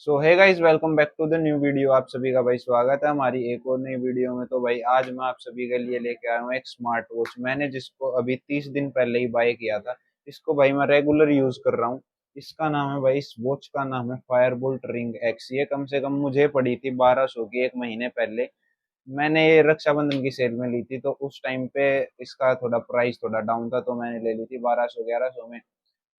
So hey guys, welcome back to the new video. आप सभी का भाई स्वागत है हमारी एक और नई वीडियो में। तो भाई आज मैं आप सभी के लिए लेके आया हूँ एक स्मार्ट वॉच। मैंने जिसको अभी 30 दिन पहले ही बाय किया था। इसको भाई मैं रेगुलर यूज कर रहा हूँ। इसका नाम है भाई, इस वॉच का नाम है फायरबोल्ट रिंग एक्स। ये कम से कम मुझे पड़ी थी 1200 की एक महीने पहले। मैंने ये रक्षाबंधन की सेल में ली थी, तो उस टाइम पे इसका थोड़ा प्राइस थोड़ा डाउन था, तो मैंने ले ली थी 1200 1100 में।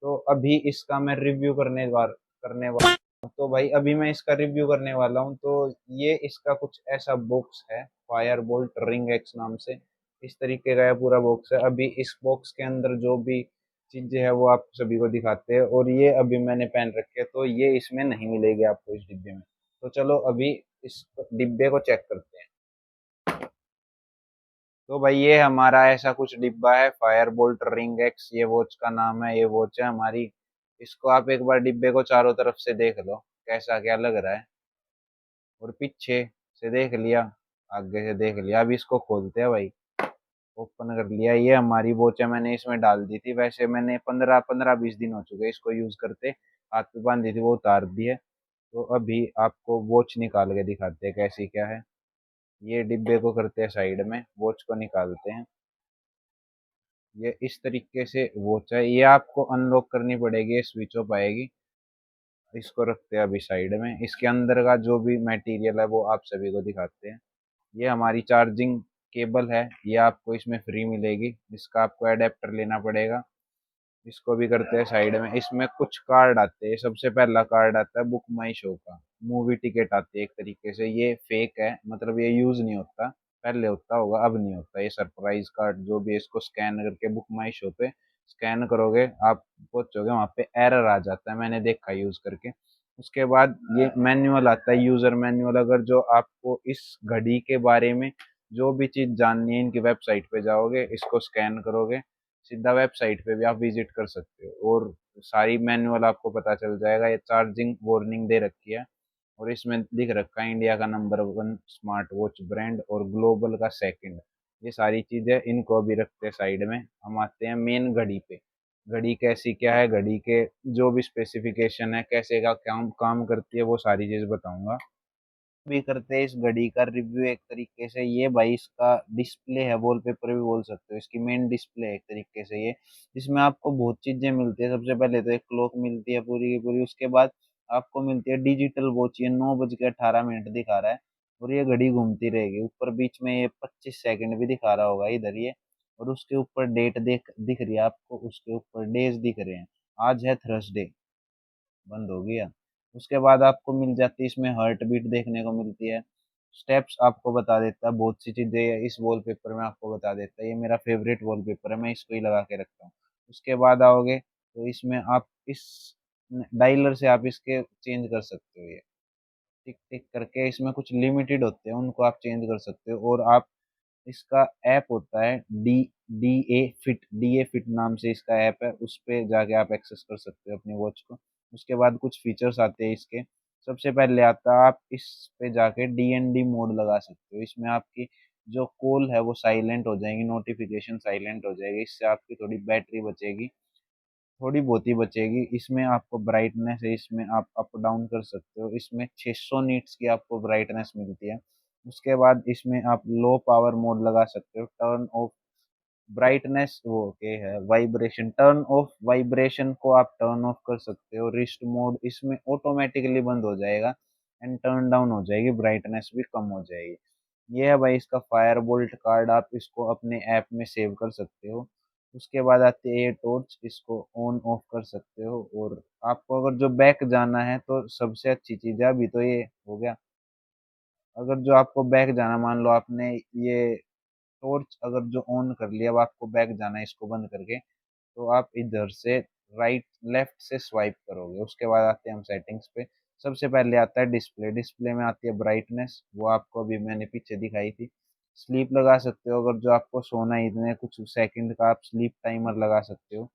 तो अभी इसका मैं रिव्यू करने वाला हूँ। तो भाई अभी मैं इसका रिव्यू करने वाला हूँ। तो ये इसका कुछ ऐसा बॉक्स है, फायर बोल्ट रिंग एक्स नाम से। इस तरीके का है पूरा बॉक्स है। अभी इस बॉक्स के अंदर जो भी चीजें हैं वो आप सभी को दिखाते हैं, और ये अभी मैंने पहन रखे है, तो ये इसमें नहीं मिलेगी आपको इस डिब्बे में। तो चलो अभी इस डिब्बे को चेक करते हैं। तो भाई ये हमारा ऐसा कुछ डिब्बा है, फायर बोल्ट रिंग एक्स ये वॉच का नाम है, ये वॉच है हमारी। इसको आप एक बार डिब्बे को चारों तरफ से देख लो, कैसा क्या लग रहा है। और पीछे से देख लिया, आगे से देख लिया। अभी इसको खोलते हैं भाई। ओपन कर लिया। ये हमारी वॉच है, मैंने इसमें डाल दी थी। वैसे मैंने 15-20 दिन हो चुके इसको यूज करते। हाथ पे बांधी थी, वो उतार दी है। तो अभी आपको वॉच निकाल के दिखाते हैं कैसी क्या है। ये डिब्बे को करते हैं साइड में, वॉच को निकालते हैं। ये इस तरीके से वॉच है। ये आपको अनलॉक करनी पड़ेगी, ये स्विच ऑफ आएगी। इसको रखते हैं अभी साइड में। इसके अंदर का जो भी मटेरियल है वो आप सभी को दिखाते हैं। ये हमारी चार्जिंग केबल है, ये आपको इसमें फ्री मिलेगी। इसका आपको एडेप्टर लेना पड़ेगा। इसको भी करते हैं साइड में। इसमें कुछ कार्ड आते हैं। सबसे पहला कार्ड आता है बुक माई शो का। मूवी टिकट आती है एक तरीके से। ये फेक है, मतलब ये यूज नहीं होता। पहले होता होगा, अब नहीं होता। ये सरप्राइज कार्ड जो भी है, इसको स्कैन करके बुक माई शो पे स्कैन करोगे, आप पहुंचोगे वहां पे। एरर आ जाता है, मैंने देखा यूज करके। उसके बाद ये मैनुअल आता है, यूजर मैनुअल। अगर जो आपको इस घड़ी के बारे में जो भी चीज जाननी है, इनकी वेबसाइट पे जाओगे, इसको स्कैन करोगे, सीधा वेबसाइट पे भी आप विजिट कर सकते हो, और सारी मैनुअल आपको पता चल जाएगा। ये चार्जिंग वार्निंग दे रखी है, और इसमें लिख रखा है इंडिया का नंबर 1 स्मार्ट वॉच ब्रांड और ग्लोबल का सेकंड। ये सारी चीजें इनको अभी रखते हैं साइड में। हम आते हैं मेन घड़ी पे। घड़ी कैसी क्या है, घड़ी के जो भी स्पेसिफिकेशन है, कैसे का काम काम करती है, वो सारी चीज बताऊंगा। भी करते हैं इस घड़ी का रिव्यू एक तरीके से। ये भाई इसका डिस्प्ले है, वॉलपेपर भी बोल सकते हो। इसकी मेन डिस्प्ले है एक तरीके से ये। इसमें आपको बहुत चीजें मिलती है। सबसे पहले तो एक क्लॉक मिलती है पूरी की पूरी। उसके बाद आपको मिलती है डिजिटल वॉच। ये 9:18 दिखा रहा है, और ये घड़ी घूमती रहेगी ऊपर। बीच में ये 25 सेकंड भी दिखा रहा होगा इधर ये। और उसके ऊपर डेट दिख रही है आपको। उसके ऊपर डेज दिख रहे हैं। आज है थर्सडे। बंद हो गया। उसके बाद आपको मिल जाती है इसमें हार्ट बीट देखने को मिलती है। स्टेप्स आपको बता देता है, बहुत सी चीजें इस वॉलपेपर में आपको बता देता है। ये मेरा फेवरेट वॉलपेपर है, मैं इसको ही लगा के रखता हूँ। उसके बाद आओगे तो इसमें आप इस डायलर से आप इसके चेंज कर सकते हो। ये टिक टिक करके इसमें कुछ लिमिटेड होते हैं, उनको आप चेंज कर सकते हो। और आप इसका ऐप होता है डी ए फिट नाम से इसका ऐप है। उस पे जाके आप एक्सेस कर सकते हो अपनी वॉच को। उसके बाद कुछ फीचर्स आते हैं इसके। सबसे पहले आता है, आप इस पे जाके डीएनडी मोड लगा सकते हो। इसमें आपकी जो कॉल है वो साइलेंट हो जाएगी, नोटिफिकेशन साइलेंट हो जाएगी। इससे आपकी थोड़ी बैटरी बचेगी, थोड़ी बहुत ही बचेगी। इसमें आपको ब्राइटनेस है, इसमें आप अप डाउन कर सकते हो। इसमें 600 नीट्स की आपको ब्राइटनेस मिलती है। उसके बाद इसमें आप लो पावर मोड लगा सकते हो। टर्न ऑफ ब्राइटनेस वो के है वाइब्रेशन, टर्न ऑफ वाइब्रेशन को आप टर्न ऑफ कर सकते हो। रिस्ट मोड इसमें ऑटोमेटिकली बंद हो जाएगा, एंड टर्न डाउन हो जाएगी, ब्राइटनेस भी कम हो जाएगी। ये है भाई इसका फायर बोल्ट कार्ड। आप इसको अपने ऐप में सेव कर सकते हो। उसके बाद आती है ये टॉर्च, इसको ऑन ऑफ कर सकते हो। और आपको अगर जो बैक जाना है तो सबसे अच्छी चीज है, अभी तो ये हो गया। अगर जो आपको बैक जाना, मान लो आपने ये टॉर्च अगर जो ऑन कर लिया, अब आपको बैक जाना है इसको बंद करके, तो आप इधर से राइट लेफ्ट से स्वाइप करोगे। उसके बाद आते हैं हम सेटिंग्स पे। सबसे पहले आता है डिस्प्ले। डिस्प्ले में आती है ब्राइटनेस, वो आपको अभी मैंने पीछे दिखाई थी। स्लीप लगा सकते हो, अगर जो आपको सोना है इतने कुछ सेकंड का, आप स्लीप टाइमर लगा सकते हो।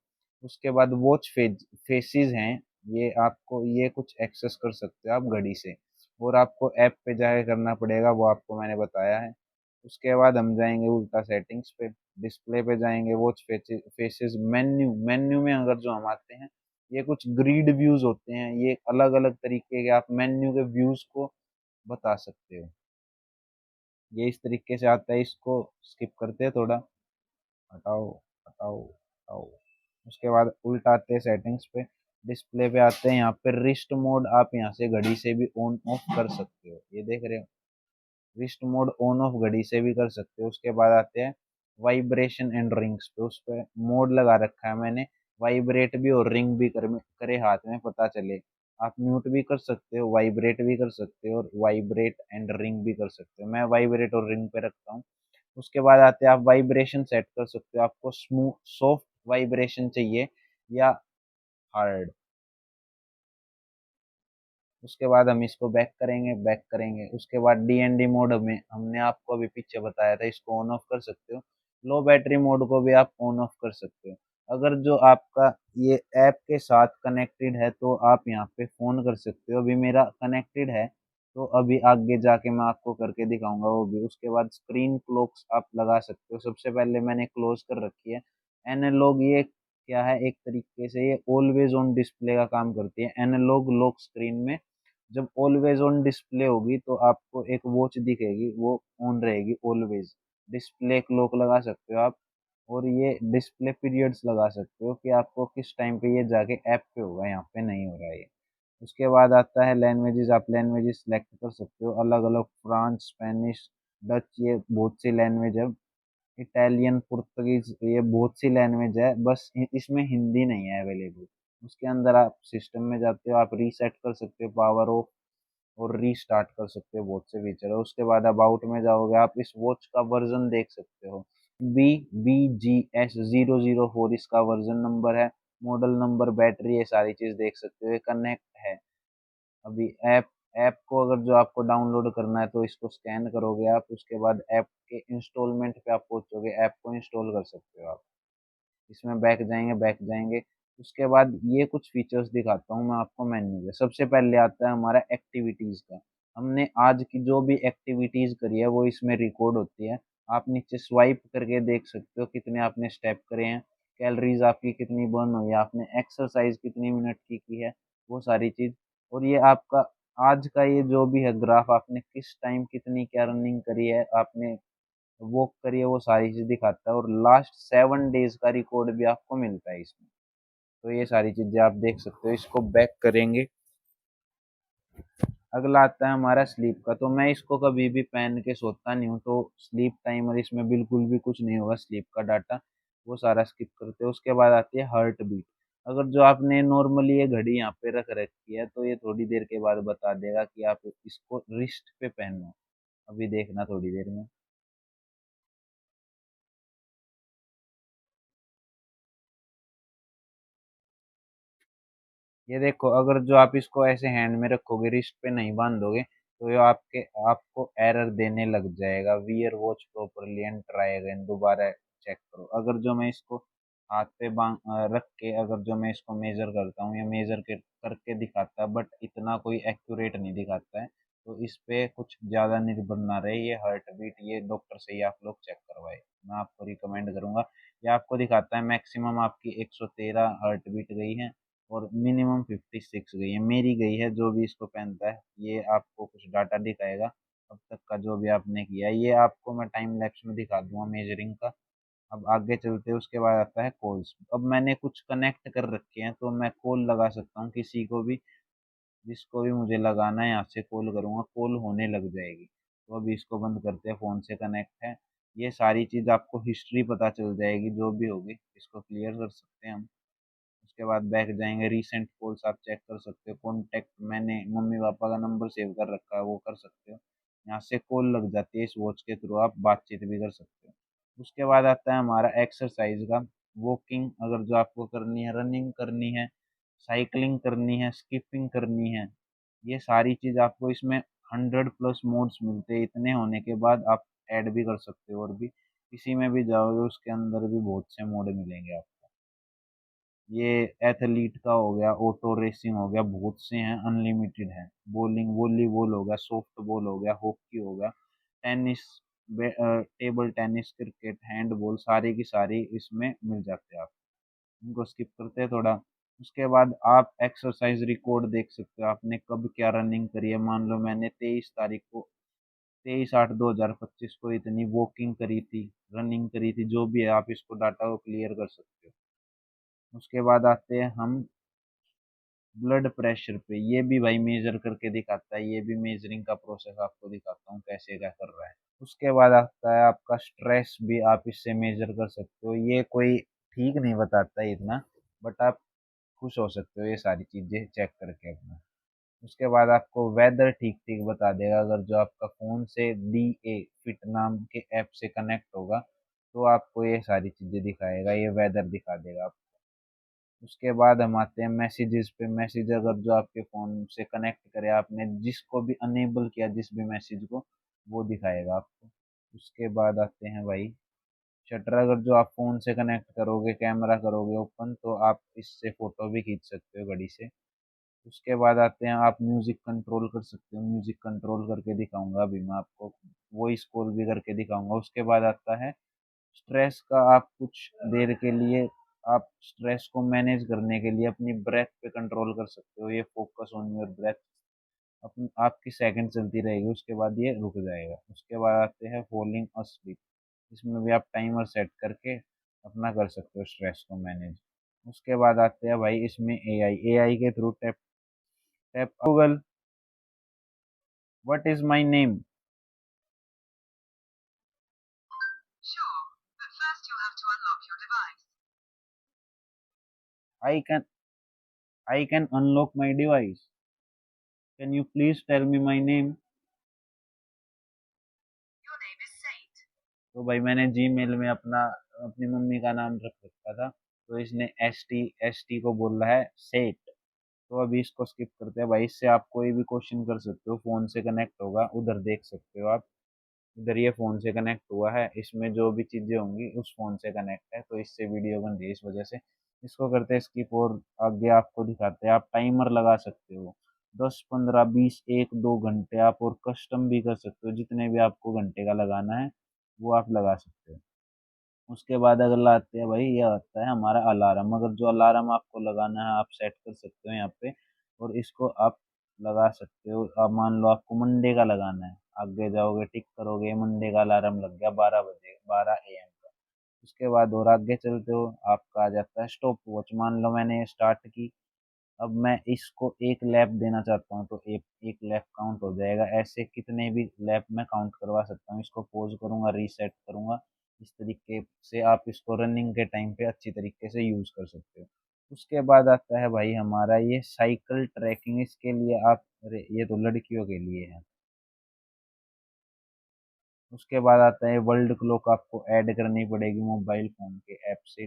उसके बाद वॉच फेसिस हैं, ये आपको ये कुछ एक्सेस कर सकते हो आप घड़ी से। और आपको ऐप पे जाके करना पड़ेगा, वो आपको मैंने बताया है। उसके बाद हम जाएंगे उल्टा सेटिंग्स पे। डिस्प्ले पे जाएंगे, वॉच फेसेस मेन्यू। मेन्यू में अगर जो हम आते हैं, ये कुछ ग्रिड व्यूज होते हैं, ये अलग अलग तरीके के आप मेन्यू के व्यूज को बता सकते हो। ये इस तरीके से आता है, इसको स्किप करते हैं थोड़ा। हटाओ, हटाओ, हटाओ। उसके बाद उल्टा आते हैं सेटिंग्स पे, डिस्प्ले पे आते हैं। यहाँ पे रिस्ट मोड आप यहाँ से घड़ी से भी ऑन ऑफ कर सकते हो, ये देख रहे हो, रिस्ट मोड ऑन ऑफ घड़ी से भी कर सकते हो। उसके बाद आते हैं वाइब्रेशन एंड रिंग्स पे, उस पर मोड लगा रखा है मैंने, वाइब्रेट भी और रिंग भी करे हाथ में पता चले। आप म्यूट भी कर सकते हो, वाइब्रेट भी कर सकते हो, और वाइब्रेट एंड रिंग भी कर सकते हो। मैं वाइब्रेट और रिंग पे रखता हूँ। उसके बाद आते हैं आप वाइब्रेशन सेट कर सकते हो, आपको स्मूथ सॉफ्ट वाइब्रेशन चाहिए या हार्ड। उसके बाद हम इसको बैक करेंगे, बैक करेंगे। उसके बाद DND मोड में हमने आपको अभी पीछे बताया था, इसको ऑन ऑफ कर सकते हो। लो बैटरी मोड को भी आप ऑन ऑफ कर सकते हो। अगर जो आपका ये ऐप के साथ कनेक्टेड है तो आप यहाँ पे फ़ोन कर सकते हो। अभी मेरा कनेक्टेड है, तो अभी आगे जाके मैं आपको करके दिखाऊंगा वो भी। उसके बाद स्क्रीन क्लॉक्स आप लगा सकते हो। सबसे पहले मैंने क्लोज कर रखी है। एनालॉग ये क्या है, एक तरीके से ये ऑलवेज ऑन डिस्प्ले का काम करती है। एनालॉग लॉक स्क्रीन में जब ऑलवेज ऑन डिस्प्ले होगी तो आपको एक वॉच दिखेगी, वो ऑन रहेगी ऑलवेज। डिस्प्ले क्लॉक लगा सकते हो आप, और ये डिस्प्ले पीरियड्स लगा सकते हो कि आपको किस टाइम पे ये जाके ऐप पे होगा, यहाँ पे नहीं हो रहा है ये। उसके बाद आता है लैंग्वेजेस, आप लैंग्वेजेस सेलेक्ट कर सकते हो अलग अलग, फ्रांस, स्पेनिश, डच, ये बहुत सी लैंग्वेज है। इटालियन, पुर्तगीज, ये बहुत सी लैंग्वेज है, बस इसमें हिंदी नहीं है अवेलेबल। उसके अंदर आप सिस्टम में जाते हो, आप रीसेट कर सकते हो पावर ऑफ, और रीस्टार्ट कर सकते हो, बहुत से फीचर है। उसके बाद अबाउट में जाओगे, आप इस वॉच का वर्जन देख सकते हो, BBGS 004 इसका वर्जन नंबर है, मॉडल नंबर, बैटरी, ये सारी चीज देख सकते हो। ये कनेक्ट है अभी ऐप। ऐप को अगर जो आपको डाउनलोड करना है तो इसको स्कैन करोगे आप, उसके बाद ऐप के इंस्टॉलमेंट पे आप पहुंचोगे, ऐप को इंस्टॉल कर सकते हो आप। इसमें बैक जाएंगे, बैक जाएंगे। उसके बाद ये कुछ फीचर्स दिखाता हूँ मैं आपको मेन्यू में। सबसे पहले आता है हमारा एक्टिविटीज का। हमने आज की जो भी एक्टिविटीज करी है वो इसमें रिकॉर्ड होती है। आप नीचे स्वाइप करके देख सकते हो कितने आपने स्टेप करे हैं, कैलोरीज आपकी कितनी बर्न हुई है, आपने एक्सरसाइज कितनी मिनट की है, वो सारी चीज। और ये आपका आज का ये जो भी है ग्राफ, आपने किस टाइम कितनी क्या रनिंग करी है, आपने वो करिए, वो सारी चीज दिखाता है। और लास्ट 7 डेज का रिकॉर्ड भी आपको मिलता है इसमें। तो ये सारी चीजें आप देख सकते हो। इसको बैक करेंगे। अगला आता है हमारा स्लीप का। तो मैं इसको कभी भी पहन के सोता नहीं हूँ, तो स्लीप टाइमर इसमें बिल्कुल भी कुछ नहीं होगा, स्लीप का डाटा वो सारा स्किप करते हैं। उसके बाद आती है हार्ट बीट। अगर जो आपने नॉर्मली ये घड़ी यहाँ पे रख रखी है तो ये थोड़ी देर के बाद बता देगा कि आप इसको रिस्ट पे पहनो। अभी देखना थोड़ी देर में। ये देखो, अगर जो आप इसको ऐसे हैंड में रखोगे, रिस्ट पे नहीं बांधोगे, तो ये आपको एरर देने लग जाएगा, wear watch properly and try again, दोबारा चेक करो। अगर जो मैं इसको हाथ पे रख के अगर जो मैं इसको मेजर करता हूँ, या मेजर के करके दिखाता है, बट इतना कोई एक्यूरेट नहीं दिखाता है। तो इस पे कुछ ज़्यादा निर्भर ना रहे। ये हार्ट बीट ये डॉक्टर से ही आप लोग चेक करवाए, मैं आपको रिकमेंड करूंगा। ये आपको दिखाता है मैक्सिमम आपकी 113 हार्ट बीट गई है, और मिनिमम 56 गई है। मेरी गई है, जो भी इसको पहनता है ये आपको कुछ डाटा दिखाएगा अब तक का जो भी आपने किया है। ये आपको मैं टाइम लैप्स में दिखा दूंगा मेजरिंग का। अब आगे चलते हैं। उसके बाद आता है कॉल्स। अब मैंने कुछ कनेक्ट कर रखे हैं तो मैं कॉल लगा सकता हूँ किसी को भी, जिसको भी मुझे लगाना है यहाँ से कॉल करूँगा, कॉल होने लग जाएगी। तो अभी इसको बंद करते हैं, फ़ोन से कनेक्ट है। ये सारी चीज़ आपको हिस्ट्री पता चल जाएगी जो भी होगी, इसको क्लियर कर सकते हैं हम। उसके बाद बैक जाएंगे, रीसेंट कॉल्स आप चेक कर सकते हो, कॉन्टैक्ट मैंने मम्मी पापा का नंबर सेव कर रखा है वो कर सकते हो। यहाँ से कॉल लग जाती है, इस वॉच के थ्रू आप बातचीत भी कर सकते हो। उसके बाद आता है हमारा एक्सरसाइज का। वॉकिंग अगर जो आपको करनी है, रनिंग करनी है, साइकिलिंग करनी है, स्किपिंग करनी है, ये सारी चीज़ आपको इसमें 100+ मोड्स मिलते हैं। इतने होने के बाद आप ऐड भी कर सकते हो, और भी किसी में भी जाओगे उसके अंदर भी बहुत से मोड मिलेंगे आपको। ये एथलीट का हो गया, ऑटो रेसिंग हो गया, बहुत से हैं, अनलिमिटेड है। बॉलिंग, वॉलीबॉल हो गया, सॉफ्ट बॉल हो गया, हॉकी हो गया, tennis, table tennis, cricket, handball, सारी की सारी इसमें मिल जाते हैं आप। इनको स्किप करते हैं थोड़ा। उसके बाद आप एक्सरसाइज रिकॉर्ड देख सकते हो, आपने कब क्या रनिंग करी है। मान लो मैंने 23 तारीख को, 23/8/2025 को इतनी वॉकिंग करी थी, रनिंग करी थी, जो भी है आप इसको डाटा को क्लियर कर सकते हो। उसके बाद आते हैं हम ब्लड प्रेशर पे। ये भी भाई मेजर करके दिखाता है, ये भी मेजरिंग का प्रोसेस आपको दिखाता हूँ कैसे क्या कर रहा है। उसके बाद आता है आपका स्ट्रेस भी, आप इससे मेजर कर सकते हो। ये कोई ठीक नहीं बताता है इतना, बट आप खुश हो सकते हो ये सारी चीजें चेक करके अपना। उसके बाद आपको वेदर ठीक ठीक बता देगा, अगर जो आपका फोन से DA फिट नाम के ऐप से कनेक्ट होगा तो आपको ये सारी चीजें दिखाएगा, ये वेदर दिखा देगा आपको। उसके बाद हम आते हैं मैसेजेस पे। मैसेज अगर जो आपके फ़ोन से कनेक्ट करे, आपने जिसको भी अनेबल किया जिस भी मैसेज को, वो दिखाएगा आपको। उसके बाद आते हैं भाई शटर। अगर जो आप फ़ोन से कनेक्ट करोगे, कैमरा करोगे ओपन, तो आप इससे फ़ोटो भी खींच सकते हो घड़ी से। उसके बाद आते हैं आप म्यूज़िक कंट्रोल कर सकते हो। म्यूज़िक कंट्रोल करके दिखाऊंगा अभी मैं आपको, वॉइस कॉल भी करके दिखाऊंगा। उसके बाद आता है स्ट्रेस का। आप कुछ देर के लिए, आप स्ट्रेस को मैनेज करने के लिए अपनी ब्रेथ पे कंट्रोल कर सकते हो। ये फोकस ऑन योर ब्रेथ, अपनी आपकी सेकंड चलती रहेगी, उसके बाद ये रुक जाएगा। उसके बाद आते हैं फॉलिंग अस्लीप। इसमें भी आप टाइमर सेट करके अपना कर सकते हो स्ट्रेस को मैनेज। उसके बाद आते हैं भाई इसमें एआई के through tap tap Google, what is my name. I can I can unlock my device, can you please tell me my name. तो भाई मैंने जीमेल में अपना, अपनी मम्मी का नाम रख रखा था, तो इसने एस टी को बोल रहा है सेट। तो अभी इसको स्किप करते हैं भाई। इससे आप कोई भी क्वेश्चन कर सकते हो, फोन से कनेक्ट होगा, उधर देख सकते हो आप। इधर ये फोन से कनेक्ट हुआ है, इसमें जो भी चीजें होंगी उस फोन से कनेक्ट है, तो इससे वीडियो बन रही है इस वजह से। इसको करते हैं स्किप और आगे आपको दिखाते हैं। आप टाइमर लगा सकते हो 10, 15, 20, 1, 2 घंटे आप, और कस्टम भी कर सकते हो, जितने भी आपको घंटे का लगाना है वो आप लगा सकते हो। उसके बाद अगर लाते हैं भाई, ये आता है हमारा अलार्म। अगर जो अलार्म आपको लगाना है आप सेट कर सकते हो यहाँ पे, और इसको आप लगा सकते हो। अब मान लो आपको मंडे का लगाना है, आगे जाओगे टिक करोगे, मंडे का अलार्म लग गया 12 बजे, 12 AM का। उसके बाद और आगे चलते हो, आपका आ जाता है स्टॉप वॉच। मान लो मैंने स्टार्ट की, अब मैं इसको एक लैप देना चाहता हूँ, तो एक एक लैप काउंट हो जाएगा। ऐसे कितने भी लैप मैं काउंट करवा सकता हूँ। इसको पॉज करूंगा, रीसेट करूंगा। इस तरीके से आप इसको रनिंग के टाइम पे अच्छी तरीके से यूज कर सकते हो। उसके बाद आता है भाई हमारा ये साइकिल ट्रैकिंग। इसके लिए आप, अरे ये तो लड़कियों के लिए है। उसके बाद आता है वर्ल्ड क्लॉक। आपको ऐड करनी पड़ेगी मोबाइल फोन के ऐप से।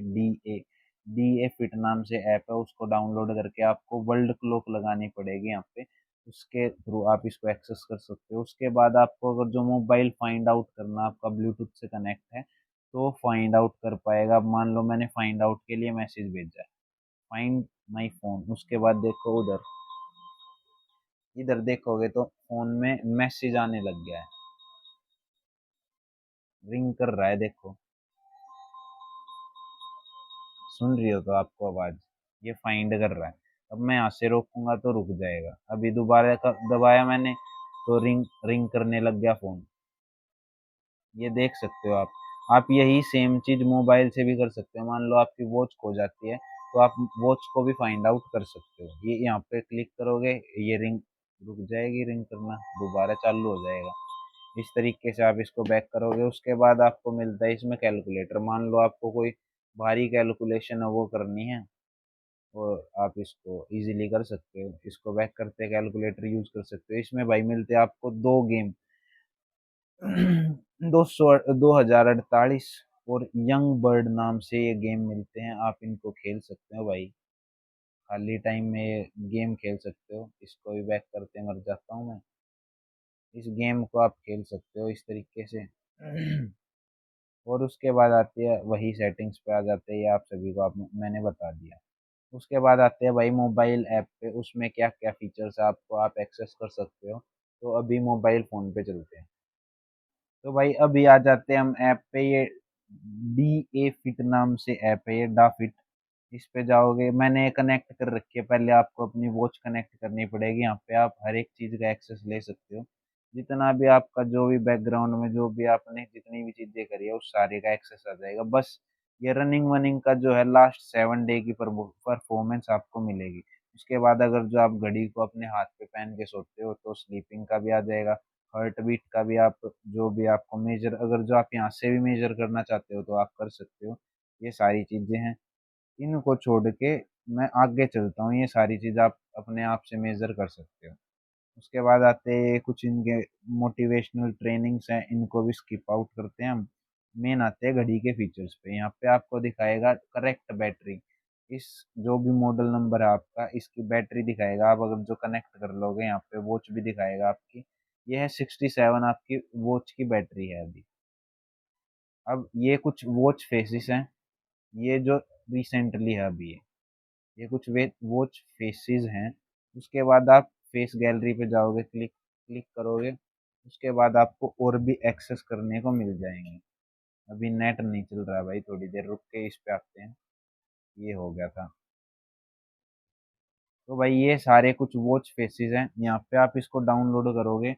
डी ए फिट नाम से ऐप है, उसको डाउनलोड करके आपको वर्ल्ड क्लॉक लगानी पड़ेगी यहाँ पे। उसके थ्रू आप इसको एक्सेस कर सकते हो। उसके बाद आपको अगर जो मोबाइल फाइंड आउट करना, आपका ब्लूटूथ से कनेक्ट है, तो फाइंड आउट कर पाएगा। अब मान लो मैंने फाइंड आउट के लिए मैसेज भेजा है, फाइंड माई फोन। उसके बाद देखो उधर, इधर देखोगे तो फोन में मैसेज आने लग गया है, रिंग कर रहा है, देखो सुन रही हो तो आपको आवाज, ये फाइंड कर रहा है। अब मैं यहाँ से रोकूंगा तो रुक जाएगा। अभी दोबारा दबाया मैंने, तो रिंग रिंग करने लग गया फोन। ये देख सकते हो आप यही सेम चीज मोबाइल से भी कर सकते हो। मान लो आपकी वॉच खो जाती है, तो आप वॉच को भी फाइंड आउट कर सकते हो। ये यहाँ पे क्लिक करोगे, ये रिंग रुक जाएगी, रिंग करना दोबारा चालू हो जाएगा। इस तरीके से आप इसको बैक करोगे। उसके बाद आपको मिलता है इसमें कैलकुलेटर। मान लो आपको कोई भारी कैलकुलेशन है वो करनी है, और आप इसको इजीली कर सकते हो। इसको बैक करते कैलकुलेटर यूज कर सकते हो। इसमें भाई मिलते हैं आपको दो गेम, 2048 और यंग बर्ड नाम से ये गेम मिलते हैं। आप इनको खेल सकते हो भाई, खाली टाइम में ये गेम खेल सकते हो। इसको भी बैक करते मर जाता हूँ मैं। इस गेम को आप खेल सकते हो इस तरीके से। और उसके बाद आती है वही सेटिंग्स पे आ जाते हैं, ये आप सभी को आप मैंने बता दिया। उसके बाद आते हैं भाई मोबाइल ऐप पे, उसमें क्या क्या फीचर्स है आपको, आप एक्सेस कर सकते हो। तो अभी मोबाइल फ़ोन पे चलते हैं। तो भाई अभी आ जाते हैं हम ऐप पे। ये डी ए फिट नाम से ऐप है, ये डा फिट। इस पे जाओगे, मैंने कनेक्ट कर रखी है, पहले आपको अपनी वॉच कनेक्ट करनी पड़ेगी। यहाँ पे आप हर एक चीज़ का एक्सेस ले सकते हो, जितना भी आपका जो भी बैकग्राउंड में जो भी आपने जितनी भी चीज़ें करी है उस सारे का एक्सेस आ जाएगा। बस ये रनिंग वनिंग का जो है लास्ट 7 डे की परफॉर्मेंस आपको मिलेगी। उसके बाद अगर जो आप घड़ी को अपने हाथ पे पहन के सोते हो तो स्लीपिंग का भी आ जाएगा, हार्ट बीट का भी, आप जो भी आपको मेजर, अगर जो आप यहाँ से भी मेजर करना चाहते हो तो आप कर सकते हो। ये सारी चीज़ें हैं, इनको छोड़ के मैं आगे चलता हूँ, ये सारी चीज़ आप अपने आप से मेजर कर सकते हो। उसके बाद आते हैं कुछ इनके मोटिवेशनल ट्रेनिंग्स हैं, इनको भी स्किप आउट करते हैं हम। मेन आते हैं घड़ी के फीचर्स पे। यहाँ पे आपको दिखाएगा करेक्ट बैटरी, इस जो भी मॉडल नंबर है आपका, इसकी बैटरी दिखाएगा। आप अगर जो कनेक्ट कर लोगे, यहाँ पे वॉच भी दिखाएगा आपकी। ये है 67 आपकी वॉच की बैटरी है अभी। अब ये कुछ वॉच फेसिस हैं, ये जो रिसेंटली है अभी, ये कुछ वे वॉच फेसेस हैं। उसके बाद आप फेस गैलरी पे जाओगे, क्लिक क्लिक करोगे, उसके बाद आपको और भी एक्सेस करने को मिल जाएंगे। अभी नेट नहीं चल रहा है भाई, थोड़ी देर रुक के इस पे आते हैं। ये हो गया था। तो भाई ये सारे कुछ वॉच फेसेस हैं, यहाँ पे आप इसको डाउनलोड करोगे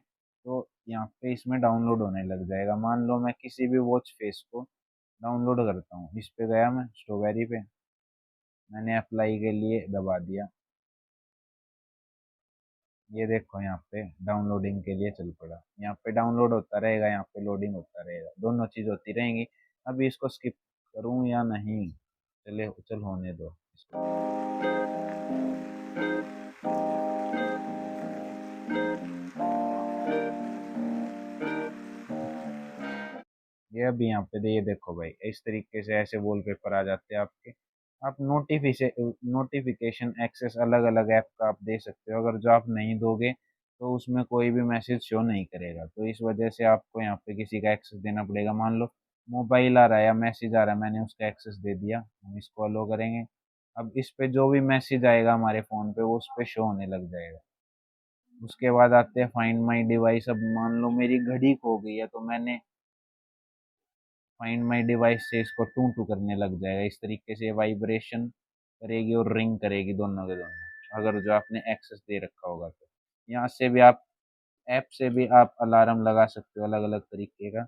तो यहाँ पे इसमें डाउनलोड होने लग जाएगा। मान लो मैं किसी भी वॉच फेस को डाउनलोड करता हूँ, इस पे गया मैं स्ट्रॉबेरी पे, मैंने अप्लाई के लिए दबा दिया, ये देखो यहाँ पे डाउनलोडिंग के लिए चल पड़ा। यहाँ पे डाउनलोड होता रहेगा, यहाँ पे लोडिंग होता रहेगा, दोनों चीज होती रहेंगी। अभी इसको स्किप करूँ या नहीं, चले चल होने दो इसको। ये अभी यहाँ पे ये देखो भाई, इस तरीके से ऐसे वॉलपेपर आ जाते हैं आपके। आप नोटिफिकेशन एक्सेस अलग अलग ऐप का आप दे सकते हो, अगर जो आप नहीं दोगे तो उसमें कोई भी मैसेज शो नहीं करेगा। तो इस वजह से आपको यहाँ पे किसी का एक्सेस देना पड़ेगा। मान लो मोबाइल आ रहा है या मैसेज आ रहा है, मैंने उसका एक्सेस दे दिया, हम इसको अलो करेंगे। अब इस पे जो भी मैसेज आएगा हमारे फ़ोन पे वो उस पे शो होने लग जाएगा। उसके बाद आते हैं फाइंड माई डिवाइस। अब मान लो मेरी घड़ी खो गई है तो मैंने फाइंड माई डिवाइस से इसको टू टू करने लग जाएगा। इस तरीके से वाइब्रेशन करेगी और रिंग करेगी, दोनों के दोनों, अगर जो आपने एक्सेस दे रखा होगा तो। यहाँ से भी आप ऐप से भी आप अलार्म लगा सकते हो अलग अलग तरीके का।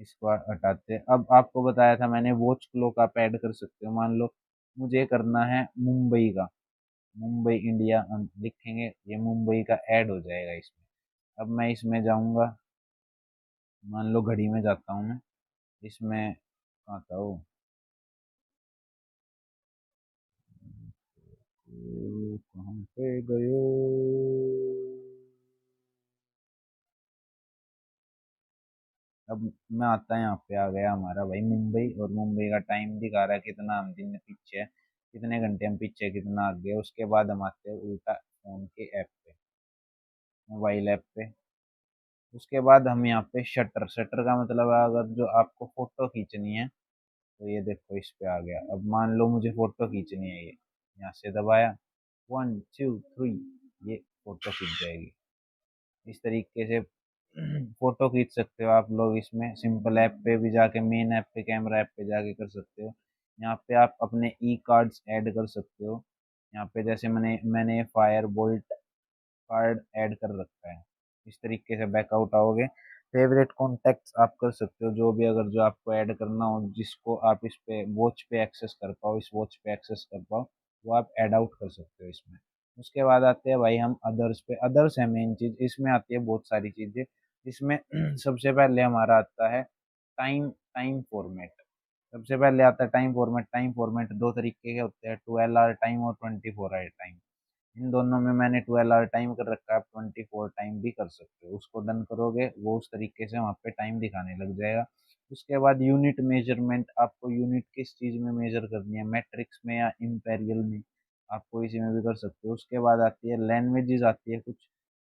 इसको हटाते हैं। अब आपको बताया था मैंने वॉच क्लॉक आप ऐड कर सकते हो। मान लो मुझे करना है मुंबई का, मुंबई इंडिया हम लिखेंगे, ये मुंबई का ऐड हो जाएगा इसमें। अब मैं इसमें जाऊंगा, मान लो घड़ी में जाता हूँ मैं, इसमें कहाँ था वो, कहाँ पे गयो। अब मैं आता है, यहाँ पे आ गया हमारा भाई मुंबई, और मुंबई का टाइम दिखा रहा है कितना हम दिन में पीछे है, कितने घंटे हम पीछे कितना आगे है। उसके बाद हम आते हैं उल्टा फोन के ऐप पे, मोबाइल ऐप पे। उसके बाद हम यहाँ पे शटर, शटर का मतलब है अगर जो आपको फोटो खींचनी है तो ये देखो इस पे आ गया। अब मान लो मुझे फोटो खींचनी है, ये यहाँ से दबाया, 1 2 3, ये फोटो खींच जाएगी। इस तरीके से फोटो खींच सकते हो आप लोग। इसमें सिंपल ऐप पे भी जाके, मेन ऐप पे, कैमरा ऐप पे जाके कर सकते हो। यहाँ पे आप अपने ई कार्ड्स ऐड कर सकते हो। यहाँ पे जैसे मैंने फायर बोल्ट कार्ड ऐड कर रखा है। इस तरीके से बैकआउट आओगे। फेवरेट कॉन्टैक्ट्स आप कर सकते हो, जो भी अगर जो आपको ऐड करना हो, जिसको आप इस पे वॉच पे एक्सेस कर पाओ, इस वॉच पे एक्सेस कर पाओ, वो आप ऐड आउट कर सकते हो इसमें। उसके बाद आते हैं भाई हम अदर्स पे। अदर्स है मेन चीज, इसमें आती है बहुत सारी चीजें। इसमें सबसे पहले हमारा आता है टाइम, टाइम फॉर्मेट। सबसे पहले आता है टाइम फॉर्मेट। टाइम फॉर्मेट दो तरीके के होते हैं, 12 आवर टाइम और 24 आवर टाइम। इन दोनों में मैंने 12 आवर टाइम कर रखा है, आप 24 टाइम भी कर सकते हो। उसको डन करोगे वो उस तरीके से वहाँ पे टाइम दिखाने लग जाएगा। उसके बाद यूनिट मेजरमेंट, आपको यूनिट किस चीज़ में मेजर करनी है, मैट्रिक्स में या इम्पेरियल में, आपको इसी में भी कर सकते हो। उसके बाद आती है लैंग्वेजेस, आती है कुछ,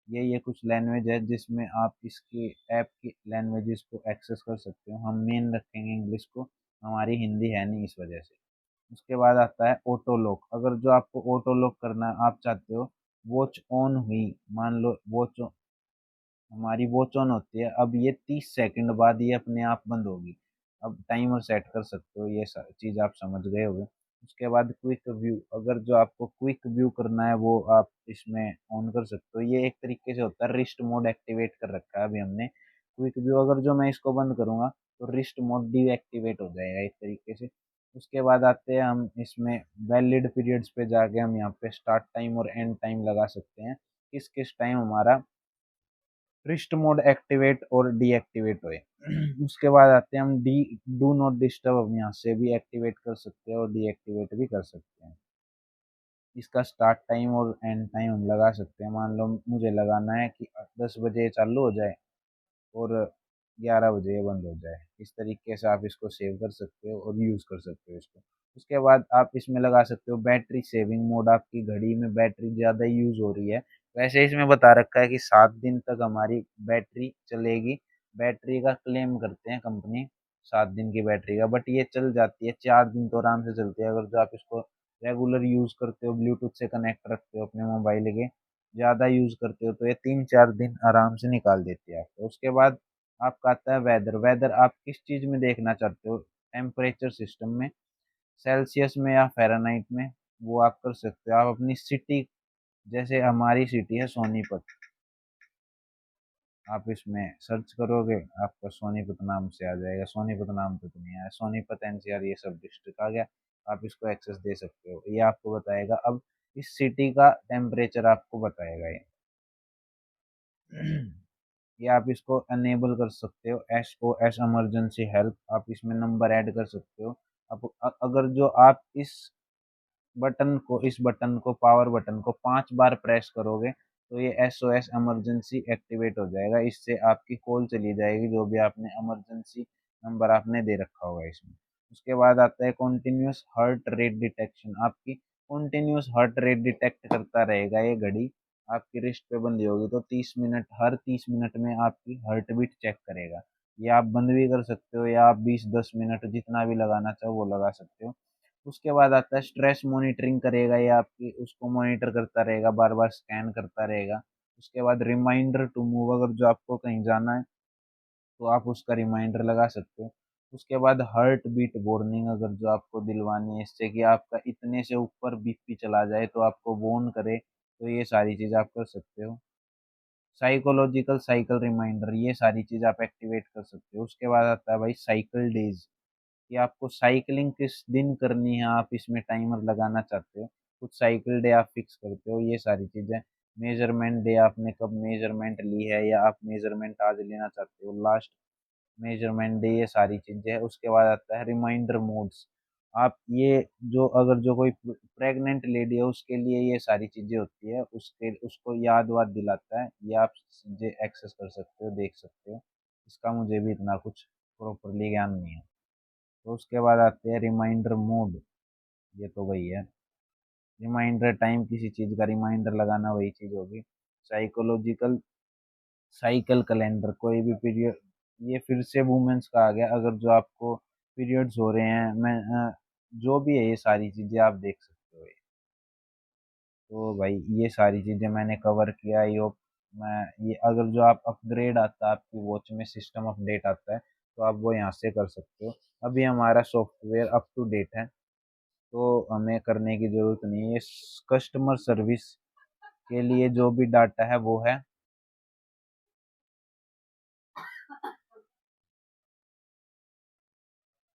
ये कुछ लैंग्वेज है जिसमें आप इसकी ऐप की लैंग्वेजेस को एक्सेस कर सकते हो। हम मेन रखेंगे इंग्लिश को, हमारी हिंदी है नहीं इस वजह से। उसके बाद आता है ऑटो लॉक। अगर जो आपको ऑटो लॉक करना है, आप चाहते हो वॉच ऑन हुई, मान लो हमारी वॉच ऑन होती है, अब ये 30 सेकंड बाद ये अपने आप बंद होगी। अब टाइमर सेट कर सकते हो, ये चीज़ आप समझ गए होगे। उसके बाद क्विक व्यू, अगर जो आपको क्विक व्यू करना है वो आप इसमें ऑन कर सकते हो। ये एक तरीके से होता है, रिस्ट मोड एक्टिवेट कर रखा है अभी हमने क्विक व्यू। अगर जो मैं इसको बंद करूंगा तो रिस्ट मोड डीएक्टिवेट हो जाएगा एक तरीके से। उसके बाद आते हैं हम इसमें वैलिड पीरियड्स पे जाके हम यहाँ पे स्टार्ट टाइम और एंड टाइम लगा सकते हैं, किस किस टाइम हमारा रिस्ट मोड एक्टिवेट और डीएक्टिवेट होए। उसके बाद आते हैं हम डी डू नॉट डिस्टर्ब, अब यहाँ से भी एक्टिवेट कर सकते हैं और डीएक्टिवेट भी कर सकते हैं। इसका स्टार्ट टाइम और एंड टाइम हम लगा सकते हैं। मान लो मुझे लगाना है कि 10 बजे चालू हो जाए और 11 बजे ये बंद हो जाए। इस तरीके से आप इसको सेव कर सकते हो और यूज़ कर सकते हो इसको। उसके बाद आप इसमें लगा सकते हो बैटरी सेविंग मोड, आपकी घड़ी में बैटरी ज़्यादा यूज़ हो रही है। वैसे इसमें बता रखा है कि 7 दिन तक हमारी बैटरी चलेगी। बैटरी का क्लेम करते हैं कंपनी 7 दिन की बैटरी का, बट ये चल जाती है 4 दिन तो आराम से चलती है। अगर जो आप इसको रेगुलर यूज़ करते हो, ब्लूटूथ से कनेक्ट रखते हो अपने मोबाइल के, ज़्यादा यूज़ करते हो तो ये 3-4 दिन आराम से निकाल देती है आपको। उसके बाद आपका आता है वेदर। वेदर आप किस चीज़ में देखना चाहते हो, टेम्परेचर सिस्टम में, सेल्सियस में या फ़ारेनहाइट में, वो आप कर सकते हो। आप अपनी सिटी, जैसे हमारी सिटी है सोनीपत, आप इसमें सर्च करोगे आपका सोनीपत नाम से आ जाएगा। सोनीपत नाम तो नहीं आया, सोनीपत एनसीआर ये सब डिस्ट्रिक्ट आ गया। आप इसको एक्सेस दे सकते हो, ये आपको बताएगा अब इस सिटी का टेम्परेचर आपको बताएगा ये। ये आप इसको अनेबल कर सकते हो, SOS इमरजेंसी हेल्प, आप इसमें नंबर ऐड कर सकते हो। आप अगर जो आप इस बटन को पावर बटन को 5 बार प्रेस करोगे तो ये SOS इमरजेंसी एक्टिवेट हो जाएगा। इससे आपकी कॉल चली जाएगी, जो भी आपने इमरजेंसी नंबर आपने दे रखा होगा इसमें। उसके बाद आता है कॉन्टिन्यूस हार्ट रेट डिटेक्शन, आपकी कॉन्टिन्यूस हार्ट रेट डिटेक्ट करता रहेगा ये घड़ी। आपकी रिस्ट पे बंदी होगी तो 30 मिनट, हर 30 मिनट में आपकी हार्ट बीट चेक करेगा। ये आप बंद भी कर सकते हो या आप 20-10 मिनट जितना भी लगाना चाहो वो लगा सकते हो। उसके बाद आता है स्ट्रेस मॉनिटरिंग करेगा, ये आपकी उसको मॉनिटर करता रहेगा, बार बार स्कैन करता रहेगा। उसके बाद रिमाइंडर टू मूव, अगर जो आपको कहीं जाना है तो आप उसका रिमाइंडर लगा सकते हो। उसके बाद हार्ट बीट वार्निंग, अगर जो आपको दिलवानी है इससे कि आपका इतने से ऊपर बीपी चला जाए तो आपको वार्न करे, तो ये सारी चीज़ आप कर सकते हो। साइकोलॉजिकल साइकिल रिमाइंडर, ये सारी चीज़ आप एक्टिवेट कर सकते हो। उसके बाद आता है भाई साइकिल डेज, कि आपको साइकिलिंग किस दिन करनी है, आप इसमें टाइमर लगाना चाहते हो, कुछ साइकिल डे आप फिक्स करते हो, ये सारी चीज़ें। मेजरमेंट डे, आपने कब मेजरमेंट ली है या आप मेजरमेंट आज लेना चाहते हो, लास्ट मेजरमेंट डे, ये सारी चीज़ें है। उसके बाद आता है रिमाइंडर मोड्स, आप ये जो अगर जो कोई प्रेग्नेंट लेडी है उसके लिए ये सारी चीज़ें होती है, उसके उसको याद वाद दिलाता है। ये आप चीज़ें एक्सेस कर सकते हो, देख सकते हो। इसका मुझे भी इतना कुछ प्रॉपरली ज्ञान नहीं है। तो उसके बाद आते हैं रिमाइंडर मोड, ये तो वही है रिमाइंडर टाइम, किसी चीज़ का रिमाइंडर लगाना वही चीज़ होगी। साइकोलॉजिकल साइकिल कैलेंडर, कोई भी पीरियड, ये फिर से वुमेन्स का आ गया, अगर जो आपको पीरियड्स हो रहे हैं, मैं जो भी है ये सारी चीज़ें आप देख सकते हो। तो भाई ये सारी चीज़ें मैंने कवर किया। आई होप मैं ये, अगर जो आप अपग्रेड आता है आपकी वॉच में, सिस्टम अपडेट आता है तो आप वो यहाँ से कर सकते हो। अभी हमारा सॉफ्टवेयर अप टू डेट है तो हमें करने की ज़रूरत नहीं है। ये कस्टमर सर्विस के लिए जो भी डाटा है वो है,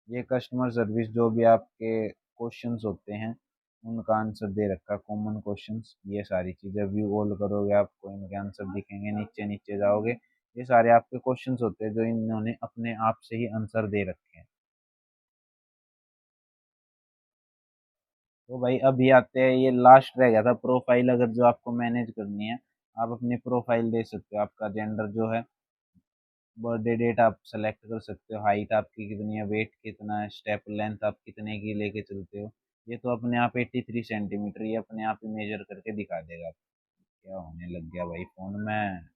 ये कस्टमर सर्विस जो भी आपके क्वेश्चंस होते हैं उनका आंसर दे रखा, कॉमन क्वेश्चंस, ये सारी चीज़ें। व्यू ऑल करोगे आपको इनके आंसर दिखेंगे, नीचे नीचे जाओगे, ये सारे आपके क्वेश्चंस होते हैं जो इन्होंने अपने आप से ही आंसर दे रखे हैं। तो भाई अभी आते हैं, ये लास्ट रह गया था प्रोफाइल, अगर जो आपको मैनेज करनी है आप अपनी प्रोफाइल दे सकते हो। आपका जेंडर जो है, बर्थडे डेट आप सेलेक्ट कर सकते हो, हाइट आपकी कितनी है, वेट कितना है, स्टेप लेंथ आप कितने की लेके चलते हो। ये तो अपने आप 83 सेंटीमीटर ये अपने आप ही मेजर करके दिखा देगा। क्या होने लग गया भाई फोन में।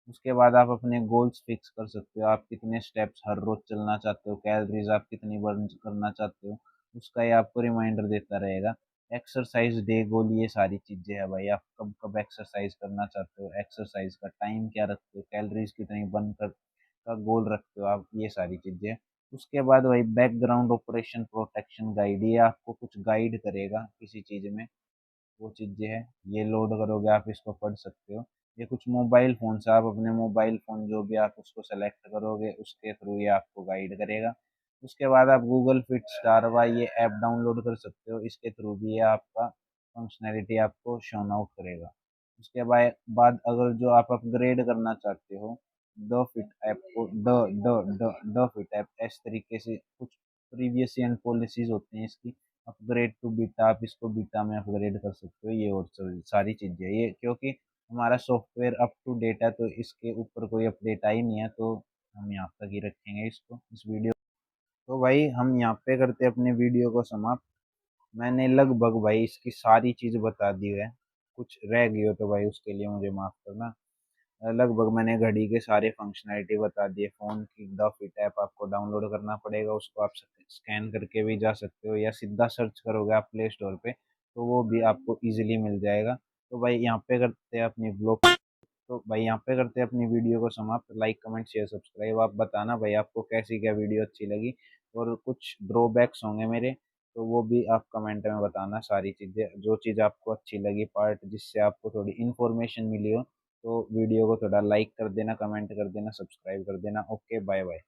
उसके बाद आप अपने गोल्स फिक्स कर सकते हो, आप कितने स्टेप्स हर रोज चलना चाहते हो, कैलोरीज आप कितनी बर्न करना चाहते हो, उसका ये आपको रिमाइंडर देता रहेगा। एक्सरसाइज डे गोल, ये सारी चीज़ें हैं भाई, आप कब कब एक्सरसाइज करना चाहते हो, एक्सरसाइज का टाइम क्या रखते हो, कैलोरीज कितनी बर्न कर का गोल रखते हो आप, ये सारी चीज़ें। उसके बाद वही बैकग्राउंड ऑपरेशन प्रोटेक्शन गाइड, ये आपको कुछ गाइड करेगा किसी चीज़ में, वो चीज़ें है। ये लोड करोगे आप, इसको पढ़ सकते हो। ये कुछ मोबाइल फ़ोन से, आप अपने मोबाइल फ़ोन जो भी आप उसको सेलेक्ट करोगे उसके थ्रू ये आपको गाइड करेगा। उसके बाद आप गूगल फिट स्टार वाई ये ऐप डाउनलोड कर सकते हो, इसके थ्रू भी ये आपका फंक्शनैलिटी आपको शोन आउट करेगा। उसके बाद अगर जो आप अपग्रेड करना चाहते हो द फिट ऐप को, द फिट ऐप, इस तरीके से कुछ प्रीवियस एंड पॉलिसीज होती हैं इसकी। अपग्रेड टू बीटा, आप इसको बीटा में अपग्रेड कर सकते हो। ये और सारी चीज़ें ये, क्योंकि हमारा सॉफ्टवेयर अप टू डेट है तो इसके ऊपर कोई अपडेट आई नहीं है, तो हम यहाँ तक ही रखेंगे इसको, इस वीडियो। तो भाई हम यहाँ पे करते अपने वीडियो को समाप्त। मैंने लगभग भाई इसकी सारी चीज़ बता दी है, कुछ रह गई हो तो भाई उसके लिए मुझे माफ़ करना। लगभग मैंने घड़ी के सारे फंक्शनैलिटी बता दिए। फ़ोन की द फिट ऐप आपको डाउनलोड करना पड़ेगा, उसको आप स्कैन करके भी जा सकते हो, या सीधा सर्च करोगे आप प्ले स्टोर पे तो वो भी आपको इजीली मिल जाएगा। तो भाई यहाँ पे करते हैं अपनी ब्लॉग, तो भाई यहाँ पे करते हैं अपनी वीडियो को समाप्त। लाइक कमेंट शेयर सब्सक्राइब आप बताना भाई आपको कैसी क्या वीडियो अच्छी लगी, और कुछ ड्रॉबैक्स होंगे मेरे तो वो भी आप कमेंट में बताना। सारी चीज़ें, जो चीज़ आपको अच्छी लगी पार्ट जिससे आपको थोड़ी इन्फॉर्मेशन मिली हो, तो वीडियो को थोड़ा लाइक कर देना, कमेंट कर देना, सब्सक्राइब कर देना। Okay, bye bye.